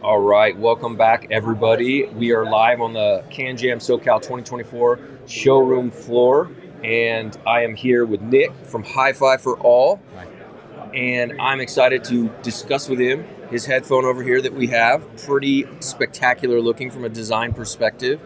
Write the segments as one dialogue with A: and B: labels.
A: All right, welcome back, everybody. We are live on the CanJam SoCal 2024 showroom floor, and I am here with Nick from HIFI for All, and I'm excited to discuss with him his headphone over here that we have. Pretty spectacular looking from a design perspective.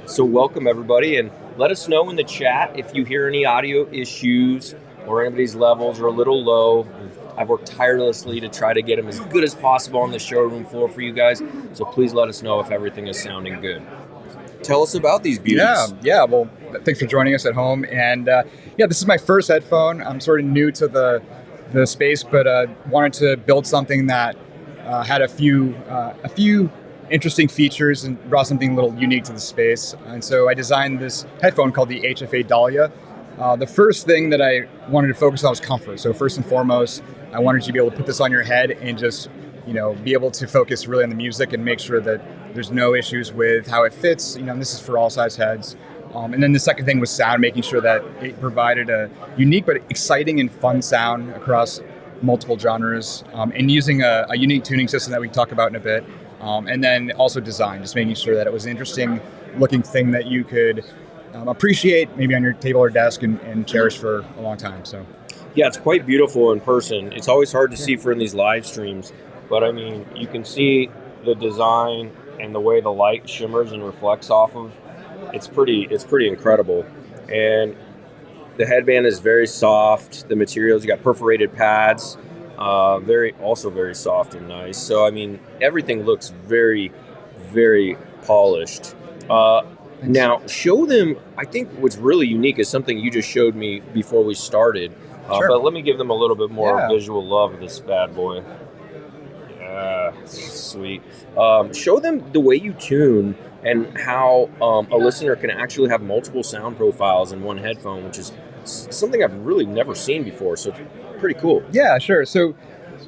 A: So welcome, everybody, and let us know in the chat if you hear any audio issues or anybody's levels are a little low. I've worked tirelessly to try to get them as good as possible on the showroom floor for you guys, so please let us know if everything is sounding good. Tell us about these beauties.
B: Yeah. Well, thanks for joining us at home. And this is my first headphone. I'm sort of new to the space, but wanted to build something that had a few interesting features and brought something a little unique to the space. And so I designed this headphone called the HFA Dalia. The first thing that I wanted to focus on was comfort. So first and foremost, I wanted you to be able to put this on your head and just, be able to focus really on the music and make sure that there's no issues with how it fits. And this is for all size heads. And then the second thing was sound, making sure that it provided a unique but exciting and fun sound across multiple genres, and using a unique tuning system that we can talk about in a bit. And then also design, just making sure that it was an interesting looking thing that you could appreciate maybe on your table or desk and cherish for a long time. So,
A: yeah, it's quite beautiful in person. It's always hard to see for these live streams, but I mean, you can see the design and the way the light shimmers and reflects off of. It's pretty incredible. And the headband is very soft. The materials, you got perforated pads, very soft and nice. So I mean, everything looks very, very polished. Now, show them, I think what's really unique is something you just showed me before we started.
B: Sure.
A: But let me give them a little bit more visual love of this bad boy. Yeah, sweet. Show them the way you tune and how a listener can actually have multiple sound profiles in one headphone, which is something I've really never seen before. So it's pretty cool.
B: Yeah, sure. So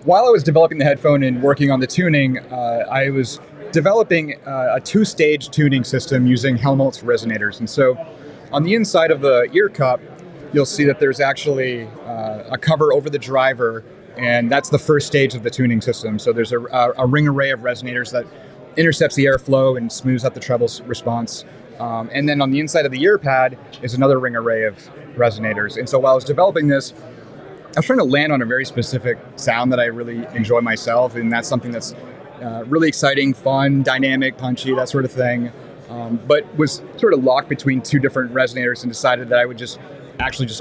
B: while I was developing the headphone and working on the tuning, I was developing a two-stage tuning system using Helmholtz resonators. And so on the inside of the ear cup, you'll see that there's actually a cover over the driver, and that's the first stage of the tuning system. So there's a ring array of resonators that intercepts the airflow and smooths out the treble response. And then on the inside of the ear pad is another ring array of resonators. And so while I was developing this, I was trying to land on a very specific sound that I really enjoy myself, and that's something that's really exciting, fun, dynamic, punchy, that sort of thing. But was sort of locked between two different resonators and decided that I would just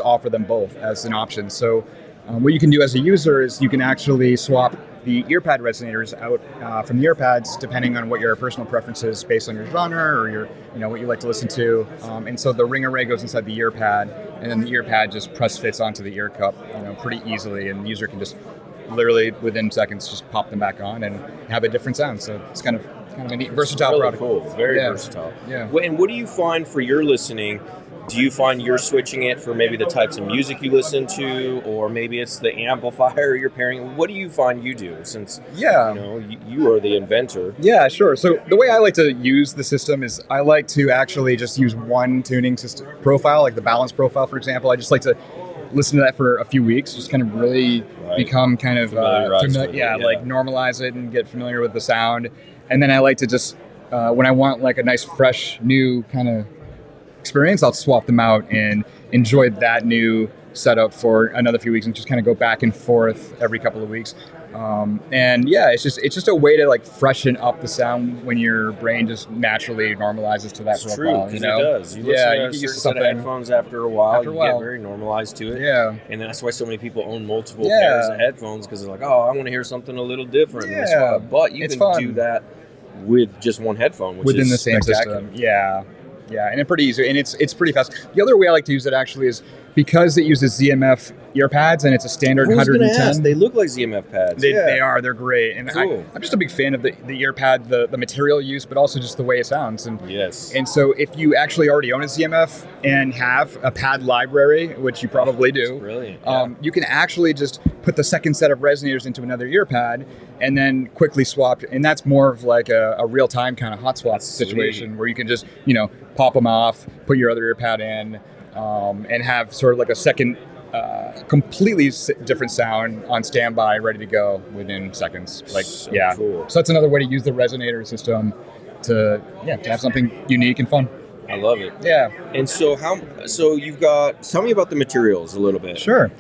B: offer them both as an option. So what you can do as a user is you can actually swap the earpad resonators out from the earpads depending on what your personal preference is based on your genre or your what you like to listen to. And so the ring array goes inside the earpad, and then the earpad just press fits onto the ear cup pretty easily, and the user can just literally within seconds just pop them back on and have a different sound. So it's kind of a neat, versatile
A: really
B: product.
A: Cool, very versatile.
B: Yeah.
A: And what do you find for your listening? Do you find you're switching it for maybe the types of music you listen to, or maybe it's the amplifier you're pairing? What do you find you do, since you are the inventor?
B: Yeah, sure. So the way I like to use the system is I like to actually just use one tuning system profile, like the balance profile, for example. I just like to listen to that for a few weeks, just kind of really become kind of familiar, like normalize it and get familiar with the sound. And then I like to just, when I want like a nice, fresh, new kind of experience, I'll swap them out and enjoy that new setup for another few weeks and just kind of go back and forth every couple of weeks. It's just a way to like freshen up the sound when your brain just naturally normalizes to that profile.
A: True, because it does. You listen to a certain set of headphones after a while, you get very normalized to it.
B: Yeah.
A: And that's why so many people own multiple pairs of headphones, because they're like, oh, I want to hear something a little different.
B: Yeah.
A: But you can do that with just one headphone, which
B: within
A: is
B: the same system. Yeah, and it's pretty easy, and it's pretty fast. The other way I like to use it actually is because it uses ZMF ear pads and it's a standard 110.
A: They look like ZMF pads.
B: They are. They're great. And
A: cool.
B: I'm just a big fan of the ear pad, the material used, but also just the way it sounds. And And so if you actually already own a ZMF and have a pad library, which you probably do,
A: brilliant.
B: You can actually just put the second set of resonators into another ear pad and then quickly swap. And that's more of like a real-time kind of hot swap situation where you can just, pop them off, put your other ear pad in, and have sort of like a second completely different sound on standby, ready to go within seconds. Like,
A: So
B: yeah.
A: cool.
B: So that's another way to use the resonator system to have something unique and fun.
A: I love it.
B: Yeah.
A: And so you've got, tell me about the materials a little bit.
B: Sure.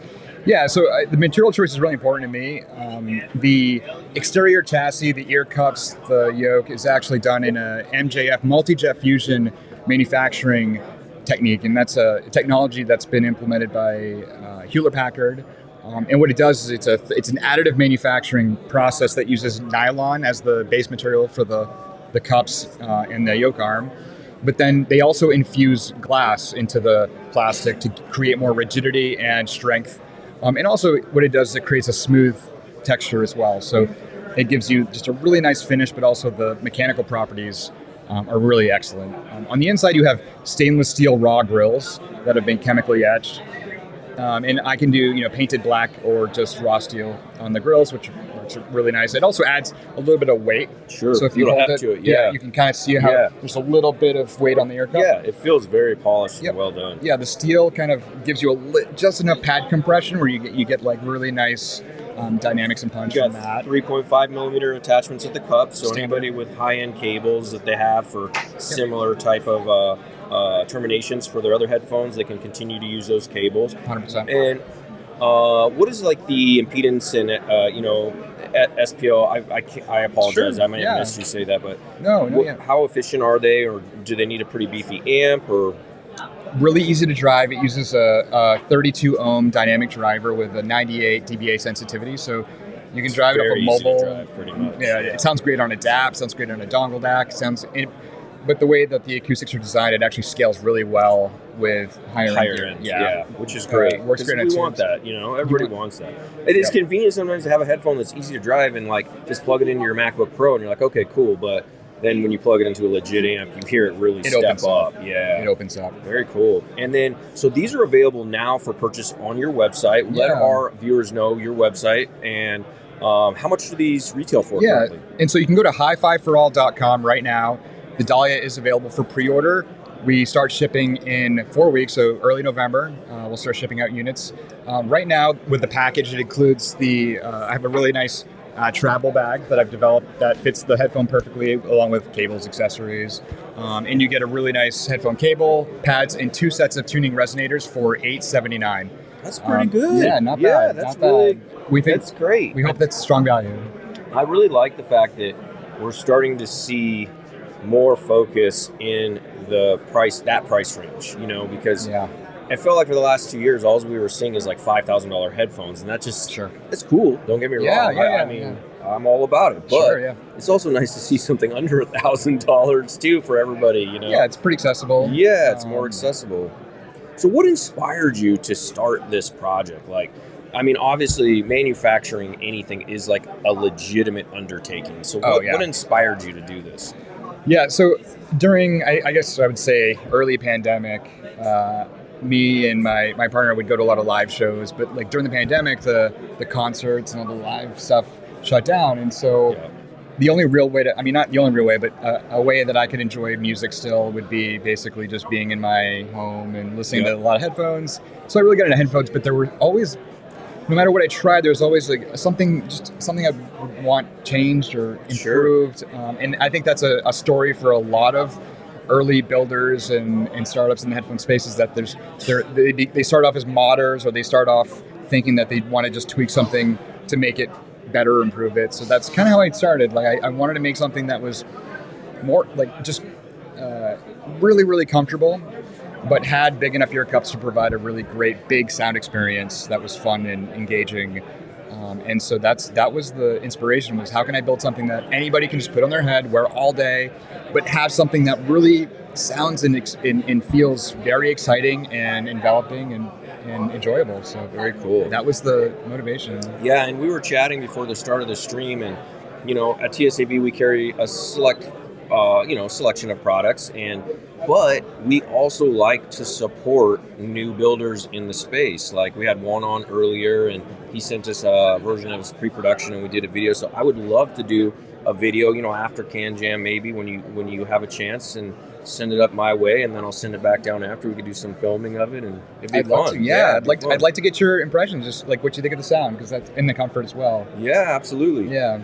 B: Yeah, so the material choice is really important to me. The exterior chassis, the ear cups, the yoke is actually done in a MJF, multi-jet fusion manufacturing technique, and that's a technology that's been implemented by Hewlett-Packard. And what it does is it's an additive manufacturing process that uses nylon as the base material for the cups and the yoke arm. But then they also infuse glass into the plastic to create more rigidity and strength. And also what it does is it creates a smooth texture as well. So it gives you just a really nice finish, but also the mechanical properties are really excellent. On the inside, you have stainless steel raw grills that have been chemically etched. And I can do painted black or just raw steel on the grills, which are really nice. It also adds a little bit of weight.
A: Sure.
B: So if you hold it, you can kind of see how there's a little bit of weight on the ear cup.
A: Yeah, it feels very polished and well done.
B: Yeah, the steel kind of gives you just enough pad compression where you get like really nice dynamics and punch from that.
A: 3.5 millimeter attachments at the cup, so anybody with high-end cables that they have for similar type of terminations for their other headphones, they can continue to use those cables.
B: 100%.
A: And what is like the impedance in at SPO? I apologize, I might have missed you say that, but how efficient are they, or do they need a pretty beefy amp, or?
B: Really easy to drive. It uses a 32 ohm dynamic driver with a 98 dBA sensitivity, so you can drive it off a mobile.
A: Easy to drive, pretty much.
B: Yeah, it sounds great on a DAP, sounds great on a dongle DAC, but the way that the acoustics are designed, it actually scales really well with higher end.
A: Yeah, which is great.
B: Works great.
A: We want that, everybody wants that. It is convenient sometimes to have a headphone that's easy to drive and like just plug it into your MacBook Pro and you're like, okay, cool, but then when you plug it into a legit amp, you hear it really step up. Yeah,
B: it opens up.
A: Very cool. And then, so these are available now for purchase on your website. Let our viewers know your website and how much do these retail for currently?
B: And so you can go to HIFI4ALL.com right now. The Dahlia is available for pre-order. We start shipping in 4 weeks, so early November. We'll start shipping out units. Right now, with the package, it includes I have a really nice travel bag that I've developed that fits the headphone perfectly, along with cables, accessories. And you get a really nice headphone cable, pads, and 2 sets of tuning resonators for $879.
A: That's pretty good.
B: Yeah, not bad.
A: That's
B: not
A: really,
B: bad. We think
A: that's great.
B: We hope that's strong value.
A: I really like the fact that we're starting to see more focus in that price range, because I felt like for the last 2 years, all we were seeing is like $5,000 headphones, and that's just it's cool. Don't get me wrong. I mean, I'm all about it, but it's also nice to see something under $1,000 too for everybody.
B: Yeah, it's pretty accessible.
A: Yeah, it's more accessible. So, what inspired you to start this project? Like, I mean, obviously, manufacturing anything is like a legitimate undertaking. So, what inspired you to do this?
B: Yeah, so during, I guess I would say, early pandemic, me and my partner would go to a lot of live shows, but like during the pandemic, the concerts and all the live stuff shut down. And so the only real way not the only real way, but a way that I could enjoy music still would be basically just being in my home and listening to a lot of headphones. So I really got into headphones, but there were always, no matter what I tried, there was always like something I would want changed or improved. And I think that's a story for a lot of early builders and startups in the headphone space, is that they start off as modders, or they start off thinking that they want to just tweak something to make it better, improve it. So that's kind of how I started. Like I wanted to make something that was more like just really, really comfortable, but had big enough ear cups to provide a really great big sound experience that was fun and engaging. And so that was the inspiration, was how can I build something that anybody can just put on their head, wear all day, but have something that really sounds and feels very exciting and enveloping and enjoyable. So
A: very cool.
B: That was the motivation.
A: Yeah, and we were chatting before the start of the stream, and at TSAV we carry a selection of products, but we also like to support new builders in the space. Like we had one on earlier, and he sent us a version of his pre-production, and we did a video. So I would love to do a video, after CanJam maybe when you have a chance, and send it up my way, and then I'll send it back down after. We could do some filming of it, and it'd be fun.
B: Love to, I'd like to get your impressions, just like what you think of the sound, because that's in the comfort as well.
A: Yeah, absolutely.
B: Yeah.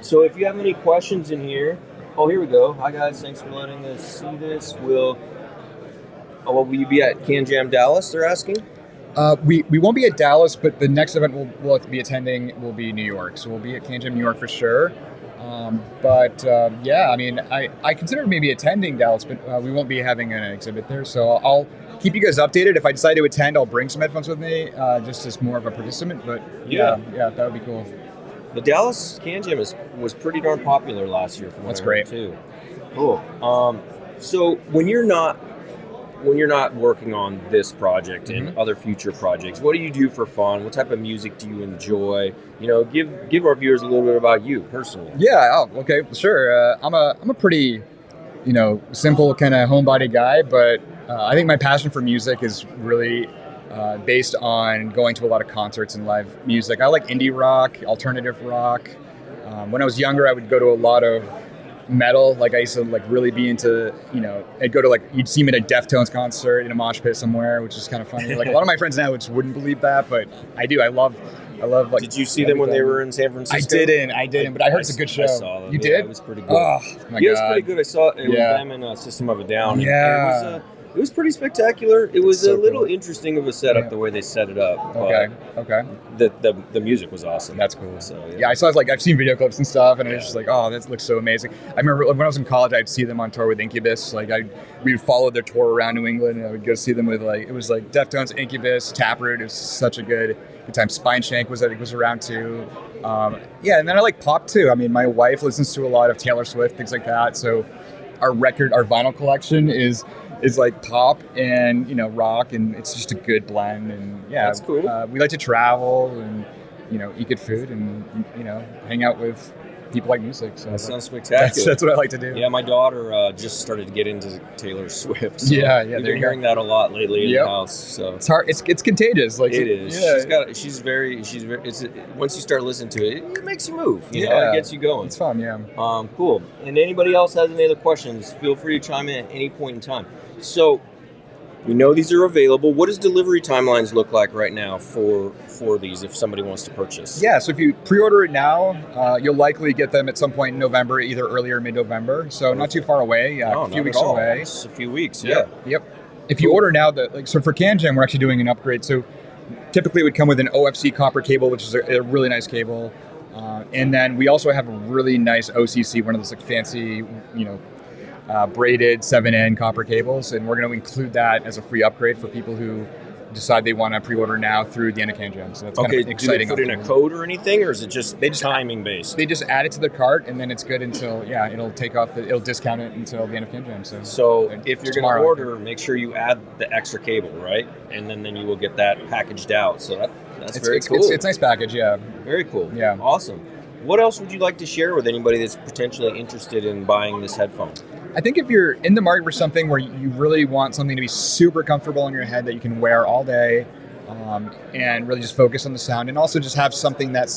A: So if you have any questions in here, here we go. Hi guys, thanks for letting us see this. Will you be at CanJam Dallas? They're asking.
B: We won't be at Dallas, but the next event we'll be attending will be New York. So we'll be at CanJam New York for sure. Yeah, I mean, I considered maybe attending Dallas, but we won't be having an exhibit there. So I'll keep you guys updated. If I decide to attend, I'll bring some headphones with me, just as more of a participant. But yeah, that would be cool.
A: The Dallas CanJam was pretty darn popular last year.
B: That's great
A: too. Cool. So when you're not working on this project and other future projects, what do you do for fun? What type of music do you enjoy? Give our viewers a little bit about you personally.
B: Yeah. Oh, okay. Sure. I'm a pretty, simple kind of homebody guy, but I think my passion for music is really based on going to a lot of concerts and live music. I like indie rock, alternative rock. When I was younger, I would go to a lot of metal. Like I used to really be into, I'd go to you'd see me at a Deftones concert in a mosh pit somewhere, which is kind of funny. Like a lot of my friends now just wouldn't believe that, but I do. I love
A: Did you see them when they were in San Francisco?
B: I didn't, but I heard it's a good show.
A: I saw them.
B: You
A: did?
B: Yeah,
A: it was pretty good.
B: Oh my God.
A: It was pretty good. I saw it was them and System of a Down.
B: Yeah.
A: It was pretty spectacular. It was
B: so
A: a little
B: cool.
A: interesting of a setup, the way they set it up.
B: Okay.
A: The music was awesome.
B: That's cool.
A: So,
B: I saw I've seen video clips and stuff, and I was just like, oh, that looks so amazing. I remember when I was in college, I'd see them on tour with Incubus. We would follow their tour around New England, and I would go see them with it was Deftones, Incubus, Taproot. It was such a good time. Spineshank was around too. And then I like pop too. I mean, my wife listens to a lot of Taylor Swift, things like that. So our vinyl collection is pop and rock, and it's just a good blend. And
A: that's cool.
B: We like to travel and eat good food and hang out with people like music. So
A: that sounds spectacular.
B: That's what I like to do.
A: Yeah, my daughter just started to get into Taylor Swift. So
B: We've
A: been hearing that a lot lately in the house. So
B: it's hard. It's contagious.
A: It is.
B: Yeah.
A: She's very. Once you start listening to it, it makes you move. It gets you going.
B: It's fun. Yeah.
A: Cool. And anybody else has any other questions? Feel free to chime in at any point in time. So, we know these are available. What does delivery timelines look like right now for these if somebody wants to purchase?
B: Yeah, so if you pre-order it now, you'll likely get them at some point in November, either early or mid-November. So not too far away, a few weeks away.
A: It's a few weeks, yeah.
B: Yep. If you order now, so for CanJam, we're actually doing an upgrade. So typically it would come with an OFC copper cable, which is a really nice cable. And then we also have a really nice OCC, one of those fancy, braided 7N copper cables, and we're going to include that as a free upgrade for people who decide they want to pre-order now through the end of CanJam. So that's kind of exciting.
A: Do they put in a code or anything, or is it just timing based?
B: They just add it to their cart, and then it's good until it'll take off. It'll discount it until the end of CanJam.
A: So if you're going to order, make sure you add the extra cable, right? And then you will get that packaged out. So that's very cool.
B: It's a nice package, yeah.
A: Very cool.
B: Yeah.
A: Awesome. What else would you like to share with anybody that's potentially interested in buying this headphone?
B: I think if you're in the market for something where you really want something to be super comfortable in your head that you can wear all day, and really just focus on the sound, and also just have something that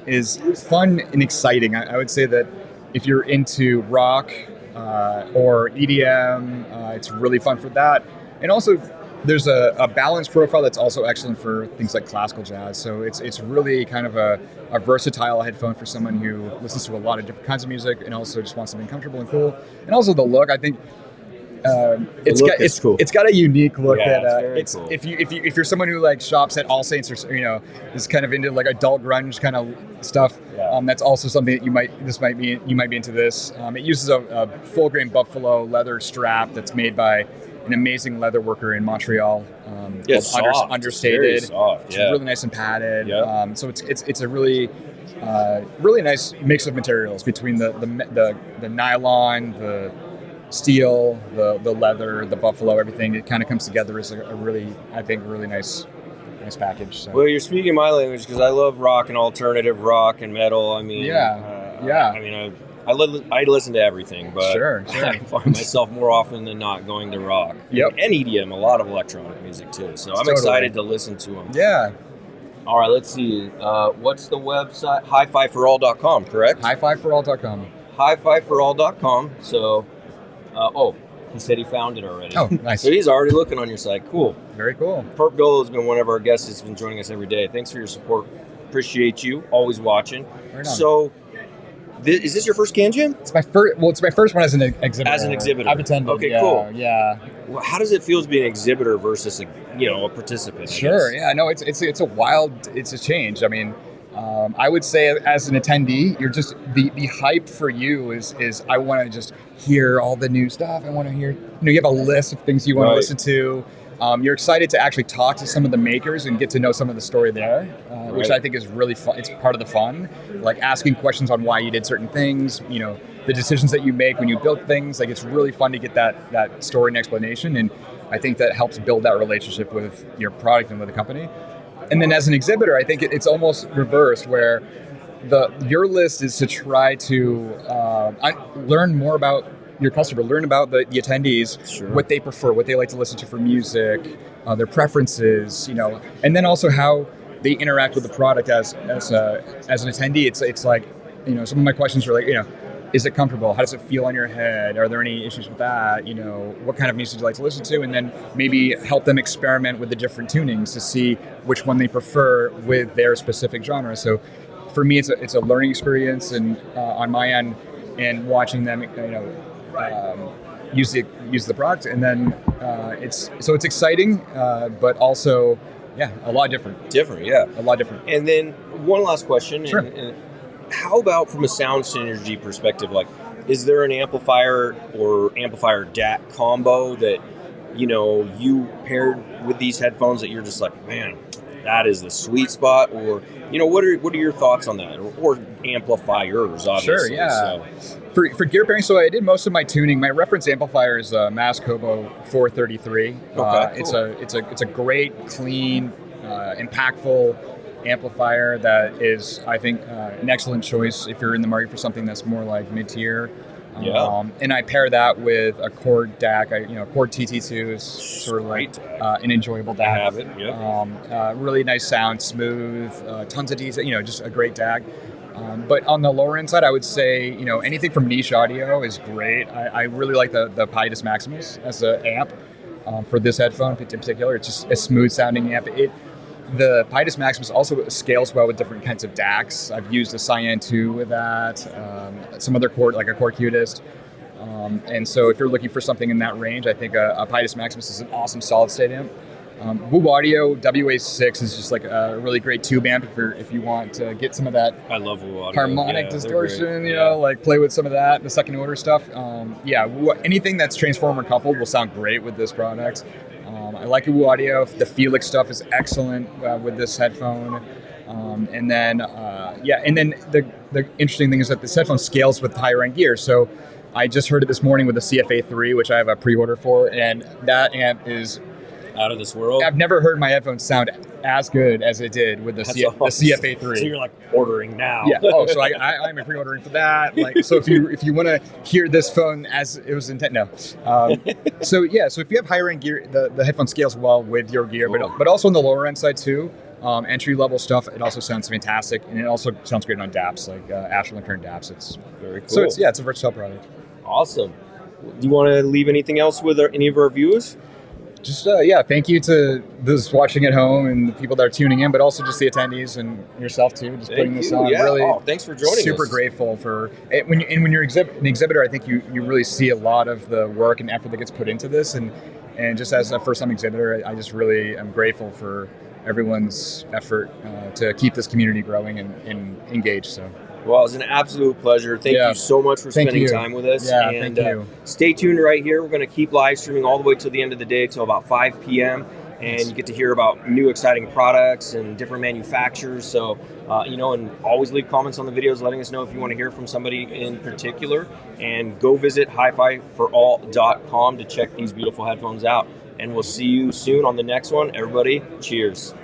B: is fun and exciting. I would say that if you're into rock or EDM, it's really fun for that. And also, there's a balance profile that's also excellent for things like classical jazz. So it's really kind of a versatile headphone for someone who listens to a lot of different kinds of music and also just wants something comfortable and cool. And also the look, I think it's cool. It's got a unique look
A: cool.
B: If you're someone who shops at All Saints or is kind of into adult grunge kind of stuff. That's also something that you might be into this. It uses a full grain buffalo leather strap that's made by an amazing leather worker in Montreal.
A: Soft.
B: Understated.
A: Very soft.
B: It's really nice and padded. So it's a really really nice mix of materials between the nylon, the steel, the leather, the buffalo, everything. It kind of comes together as a really nice package. So.
A: Well, you're speaking my language because I love rock and alternative rock and metal. I mean, I listen to everything, but
B: sure.
A: I find myself more often than not going to rock.
B: Yep.
A: And EDM, a lot of electronic music too. So I'm excited to listen to them.
B: Yeah.
A: All right, let's see. What's the website? HIFIforall.com, correct?
B: HIFIforall.com.
A: HIFIforall.com. So, he said he found it already.
B: Oh, nice.
A: So he's already looking on your site. Cool.
B: Very cool.
A: Perp Dolo has been one of our guests that's been joining us every day. Thanks for your support. Appreciate you. Always watching.
B: Right on.
A: So, is this your first CanJam?
B: It's my first. Well, it's my first one as an exhibitor.
A: As an exhibitor.
B: I've attended.
A: Okay,
B: yeah,
A: cool.
B: Yeah.
A: Well, how does it feel to be an exhibitor versus a participant?
B: Sure. Yeah. No. It's a wild. It's a change. I mean, I would say as an attendee, you're just the hype for you is I want to just hear all the new stuff. I want to hear. You have a list of things you want to listen to. You're excited to actually talk to some of the makers and get to know some of the story there, which I think is really fun. It's part of the fun, like asking questions on why you did certain things, the decisions that you make when you build things. Like, it's really fun to get that story and explanation, and I think that helps build that relationship with your product and with the company. And then as an exhibitor, I think it's almost reversed, where your list is to try to learn more about your customer, learn about the attendees, sure, what they prefer, what they like to listen to for music, their preferences, and then also how they interact with the product as an attendee. It's like, some of my questions are like, is it comfortable? How does it feel on your head? Are there any issues with that? What kind of music do you like to listen to? And then maybe help them experiment with the different tunings to see which one they prefer with their specific genre. So for me, it's a learning experience, and on my end, and watching them, use the product, and then it's exciting, but also, a lot different. A lot different.
A: And then one last question.
B: Sure.
A: And how about from a sound synergy perspective? Like, is there an amplifier or amplifier DAC combo that you paired with these headphones that you're just like, man, that is the sweet spot? Or what are your thoughts on that? Or amplifiers, obviously.
B: Sure, yeah. So. For gear pairing, so I did most of my tuning. My reference amplifier is a Mascobo 433.
A: Okay, cool.
B: It's a great, clean, impactful amplifier that is, I think, an excellent choice if you're in the market for something that's more like mid-tier. And I pair that with a Chord DAC. Chord TT2 is sort of like an enjoyable DAC.
A: I have it. Yeah.
B: Really nice sound, smooth, tons of detail. Just a great DAC. But on the lower end side, I would say, anything from Niche Audio is great. I really like the Pietus Maximus as an amp for this headphone in particular. It's just a smooth sounding amp. The Pietus Maximus also scales well with different kinds of DACs. I've used a Cyan 2 with that, some other Chord, like a Chord Cutest. And so if you're looking for something in that range, I think a Pietus Maximus is an awesome solid state amp. Woo Audio WA6 is just like a really great tube amp if you want to get some of that.
A: I love Woo Audio.
B: Harmonic distortion, like play with some of that, the second order stuff. Anything that's transformer coupled will sound great with this product. I like Woo Audio. The Felix stuff is excellent with this headphone. And then the interesting thing is that this headphone scales with higher end gear. So I just heard it this morning with the CFA 3, which I have a pre-order for, and that amp is
A: out of this world.
B: I've never heard my headphones sound as good as it did with the CFA 3.
A: So you're like ordering now.
B: Yeah. Oh, so I'm pre-ordering for that. Like, so if you want to hear this phone as it was intended, no. So if you have higher end gear, the headphone scales well with your gear, but also on the lower end side too. Entry level stuff, it also sounds fantastic, and it also sounds great on DAPs, like Ashland Current DAPs. It's
A: very cool.
B: So it's a versatile product.
A: Awesome. Do you want to leave anything else with any of our viewers?
B: Just thank you to those watching at home and the people that are tuning in, but also just the attendees and yourself too. Just putting this on.
A: Yeah.
B: Really,
A: thanks for joining us.
B: Super grateful for when you're an exhibitor. I think you really see a lot of the work and effort that gets put into this, and just as a first time exhibitor, I just really am grateful for everyone's effort to keep this community growing and engaged. So.
A: Well, it's an absolute pleasure. Thank you so much for spending time with us.
B: Yeah,
A: and
B: thank you.
A: Stay tuned right here. We're going to keep live streaming all the way till the end of the day, till about 5 p.m. And you get to hear about new exciting products and different manufacturers. So, and always leave comments on the videos letting us know if you want to hear from somebody in particular. And go visit HIFIforall.com to check these beautiful headphones out. And we'll see you soon on the next one. Everybody, cheers.